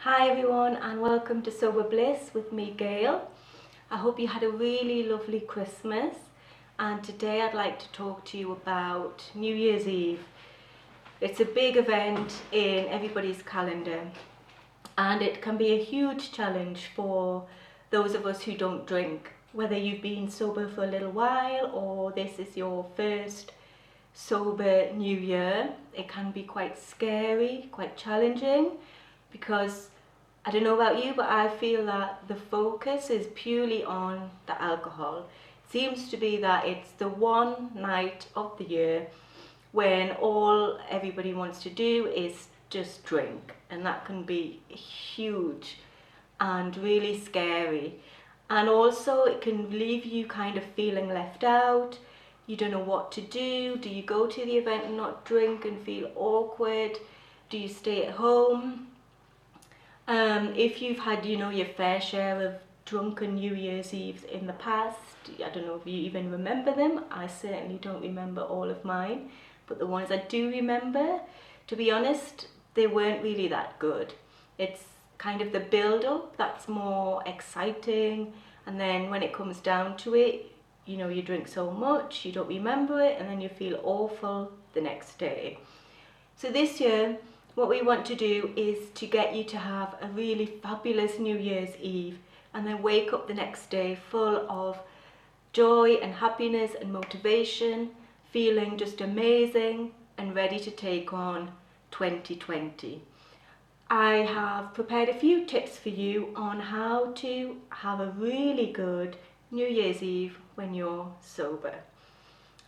Hi everyone and welcome to Sober Bliss with me, Gail. I hope you had a really lovely Christmas, and today I'd like to talk to you about New Year's Eve. It's a big event in everybody's calendar and it can be a huge challenge for those of us who don't drink. Whether you've been sober for a little while or this is your first sober New Year, it can be quite scary, quite challenging, because I don't know about you, but I feel that the focus is purely on the alcohol. It seems to be that it's the one night of the year when all everybody wants to do is just drink, and that can be huge and really scary. And also, it can leave you kind of feeling left out. You don't know what to do. Do you go to the event and not drink and feel awkward? Do you stay at home? If you've had, your fair share of drunken New Year's Eves in the past, I don't know if you even remember them. I certainly don't remember all of mine, but the ones I do remember, to be honest, they weren't really that good. It's kind of the build-up that's more exciting, and then when it comes down to it, you drink so much, you don't remember it, and then you feel awful the next day. So this year, what we want to do is to get you to have a really fabulous New Year's Eve and then wake up the next day full of joy and happiness and motivation, feeling just amazing and ready to take on 2020. I have prepared a few tips for you on how to have a really good New Year's Eve when you're sober.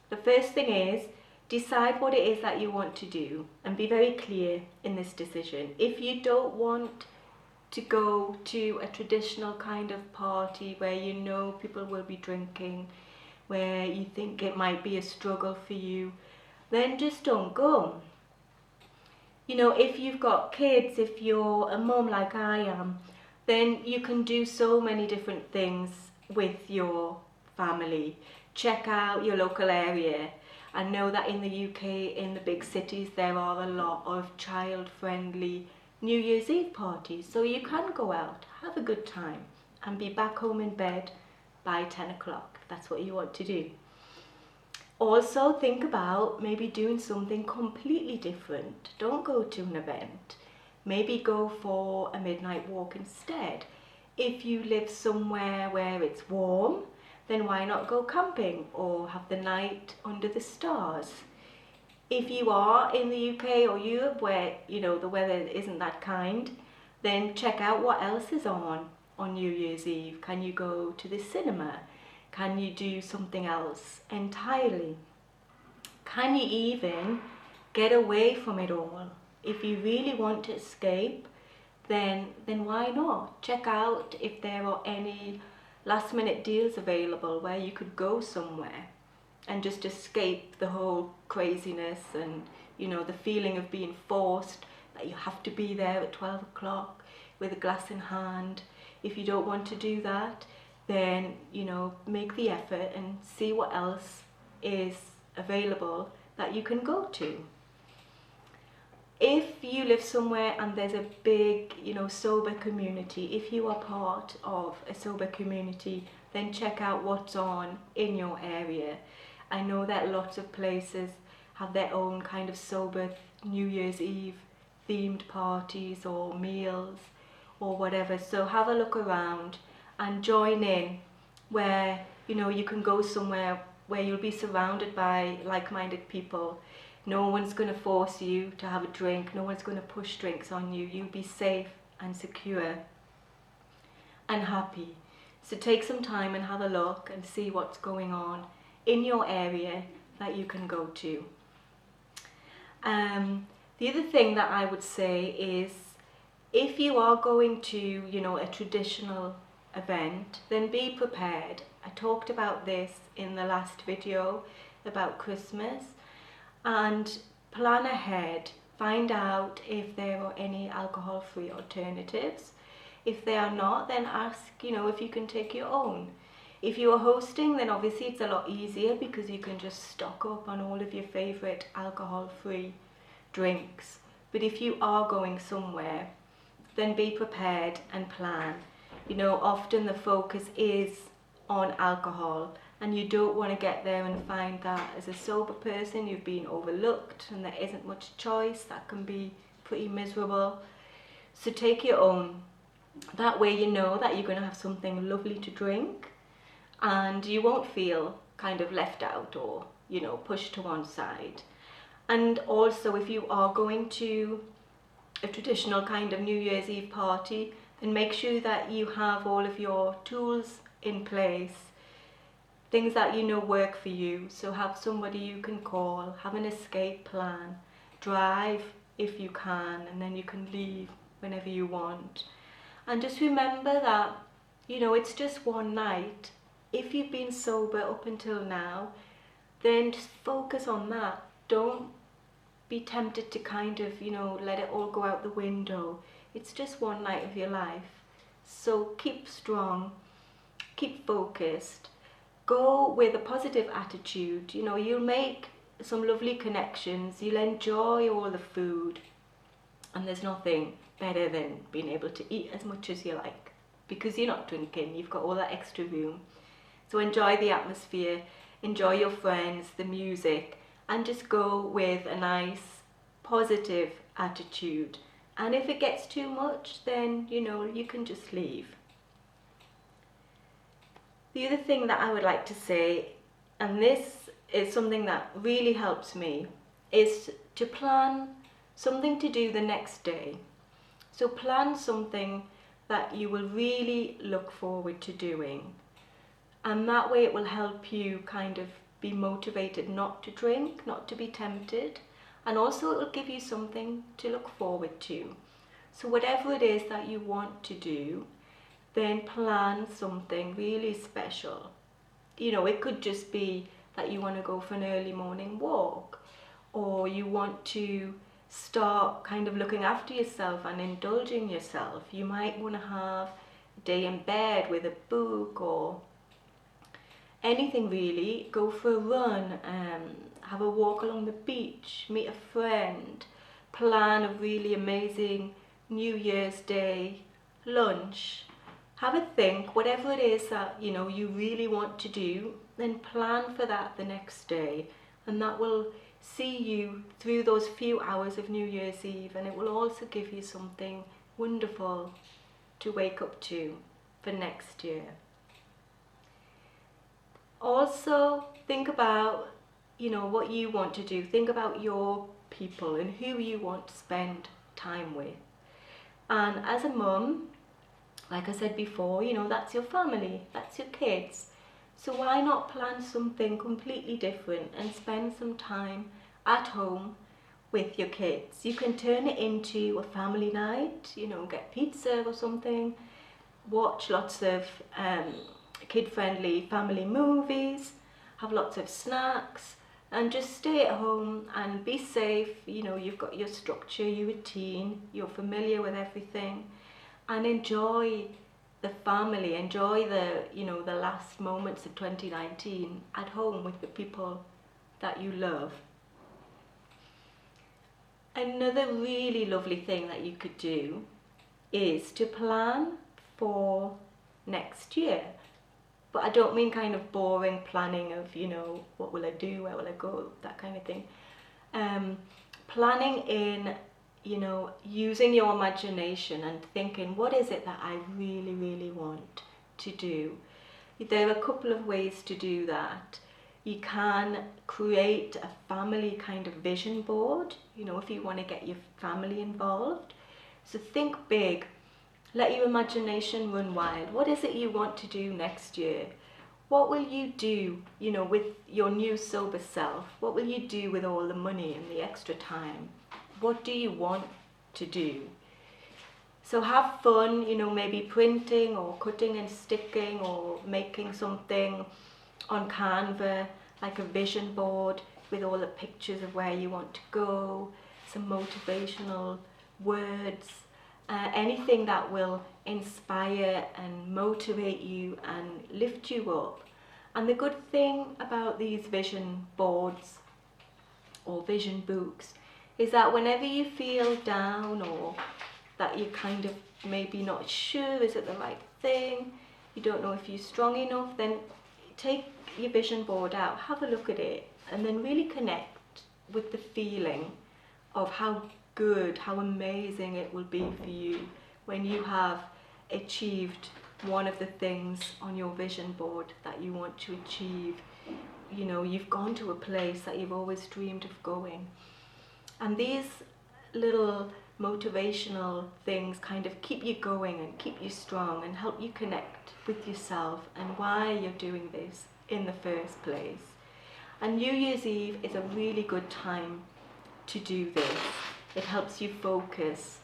The first thing is, decide what it is that you want to do and be very clear in this decision. If you don't want to go to a traditional kind of party where you know people will be drinking, where you think it might be a struggle for you, then just don't go. If you've got kids, if you're a mum like I am, then you can do so many different things with your family. Check out your local area. I know that in the UK, in the big cities, there are a lot of child-friendly New Year's Eve parties. So you can go out, have a good time, and be back home in bed by 10 o'clock, if that's what you want to do. Also, think about maybe doing something completely different. Don't go to an event. Maybe go for a midnight walk instead. If you live somewhere where it's warm, then why not go camping or have the night under the stars? If you are in the UK or Europe where, the weather isn't that kind, then check out what else is on New Year's Eve. Can you go to the cinema? Can you do something else entirely? Can you even get away from it all? If you really want to escape, then why not? Check out if there are any last minute deals available where you could go somewhere and just escape the whole craziness and the feeling of being forced that you have to be there at 12 o'clock with a glass in hand. If you don't want to do that, then make the effort and see what else is available that you can go to. If you live somewhere and there's a big, sober community, if you are part of a sober community, then check out what's on in your area. I know that lots of places have their own kind of sober New Year's Eve themed parties or meals or whatever. So have a look around and join in where, you can go somewhere where you'll be surrounded by like-minded people. No one's going to force you to have a drink. No one's going to push drinks on you. You'll be safe and secure and happy. So take some time and have a look and see what's going on in your area that you can go to. The other thing that I would say is, if you are going to, a traditional event, then be prepared. I talked about this in the last video about Christmas, and plan ahead. Find out if there are any alcohol-free alternatives. If they are not, then ask, if you can take your own. If you are hosting, then obviously it's a lot easier because you can just stock up on all of your favourite alcohol-free drinks. But if you are going somewhere, then be prepared and plan. You know, often the focus is on alcohol, and you don't want to get there and find that as a sober person you've been overlooked and there isn't much choice. That can be pretty miserable. So take your own. That way you know that you're going to have something lovely to drink and you won't feel kind of left out or, you know, pushed to one side. And also, if you are going to a traditional kind of New Year's Eve party, then make sure that you have all of your tools in place, things that you know work for you. So have somebody you can call, have an escape plan, drive if you can, and then you can leave whenever you want. And just remember that, you know, it's just one night. If you've been sober up until now, then just focus on that. Don't be tempted to kind of, you know, let it all go out the window. It's just one night of your life. So keep strong, keep focused, go with a positive attitude. You know, you'll make some lovely connections, you'll enjoy all the food, and there's nothing better than being able to eat as much as you like, because you're not drinking, you've got all that extra room. So enjoy the atmosphere, enjoy your friends, the music, and just go with a nice positive attitude. And if it gets too much, then, you know, you can just leave. The other thing that I would like to say, and this is something that really helps me, is to plan something to do the next day. So plan something that you will really look forward to doing. And that way it will help you kind of be motivated not to drink, not to be tempted. And also it will give you something to look forward to. So whatever it is that you want to do, then plan something really special. You know, it could just be that you want to go for an early morning walk, or you want to start kind of looking after yourself and indulging yourself. You might want to have a day in bed with a book or anything really. Go for a run, have a walk along the beach, meet a friend, plan a really amazing New Year's Day lunch. Have a think, whatever it is that, you know, you really want to do, then plan for that the next day, and that will see you through those few hours of New Year's Eve, and it will also give you something wonderful to wake up to for next year. Also think about, you know, what you want to do. Think about your people and who you want to spend time with. And as a mum, like I said before, you know, that's your family, that's your kids. So why not plan something completely different and spend some time at home with your kids? You can turn it into a family night, you know, get pizza or something, watch lots of kid-friendly family movies, have lots of snacks, and just stay at home and be safe. You know, you've got your structure, your routine, you're familiar with everything, and enjoy the family, enjoy the, you know, the last moments of 2019 at home with the people that you love. Another really lovely thing that you could do is to plan for next year. But I don't mean kind of boring planning of, you know, what will I do, where will I go, that kind of thing. Planning in, you know, using your imagination and thinking, what is it that I really, really want to do? There are a couple of ways to do that. You can create a family kind of vision board, you know, if you want to get your family involved. So think big. Let your imagination run wild. What is it you want to do next year? What will you do, you know, with your new sober self? What will you do with all the money and the extra time? What do you want to do? So have fun, you know, maybe printing or cutting and sticking or making something on Canva, like a vision board with all the pictures of where you want to go, some motivational words, anything that will inspire and motivate you and lift you up. And the good thing about these vision boards or vision books is that whenever you feel down or that you're kind of maybe not sure, is it the right thing? You don't know if you're strong enough, then take your vision board out, have a look at it, and then really connect with the feeling of how good, how amazing it will be for you when you have achieved one of the things on your vision board that you want to achieve. You know, you've gone to a place that you've always dreamed of going. And these little motivational things kind of keep you going and keep you strong and help you connect with yourself and why you're doing this in the first place. And New Year's Eve is a really good time to do this. It helps you focus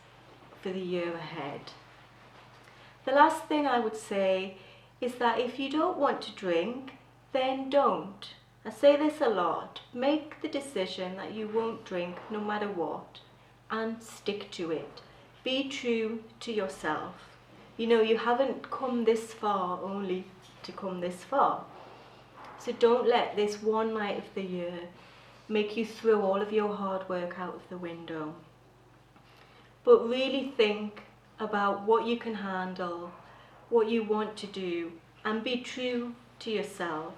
for the year ahead. The last thing I would say is that if you don't want to drink, then don't. I say this a lot. Make the decision that you won't drink no matter what, and stick to it. Be true to yourself. You know, you haven't come this far only to come this far. So don't let this one night of the year make you throw all of your hard work out of the window. But really think about what you can handle, what you want to do, and be true to yourself.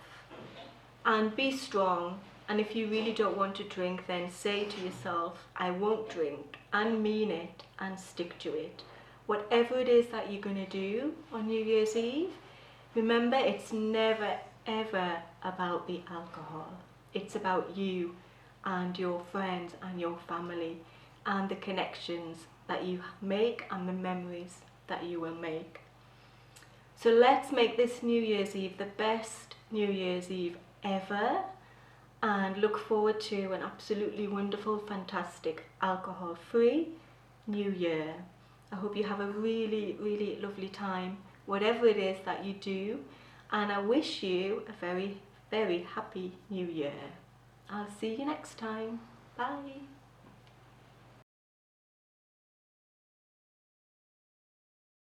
And be strong, and if you really don't want to drink, then say to yourself, I won't drink, and mean it, and stick to it. Whatever it is that you're going to do on New Year's Eve, remember it's never ever about the alcohol. It's about you and your friends and your family and the connections that you make and the memories that you will make. So let's make this New Year's Eve the best New Year's Eve ever, and look forward to an absolutely wonderful, fantastic, alcohol-free New Year. I hope you have a really, really lovely time, whatever it is that you do, and I wish you a very, very happy New Year. I'll see you next time. Bye.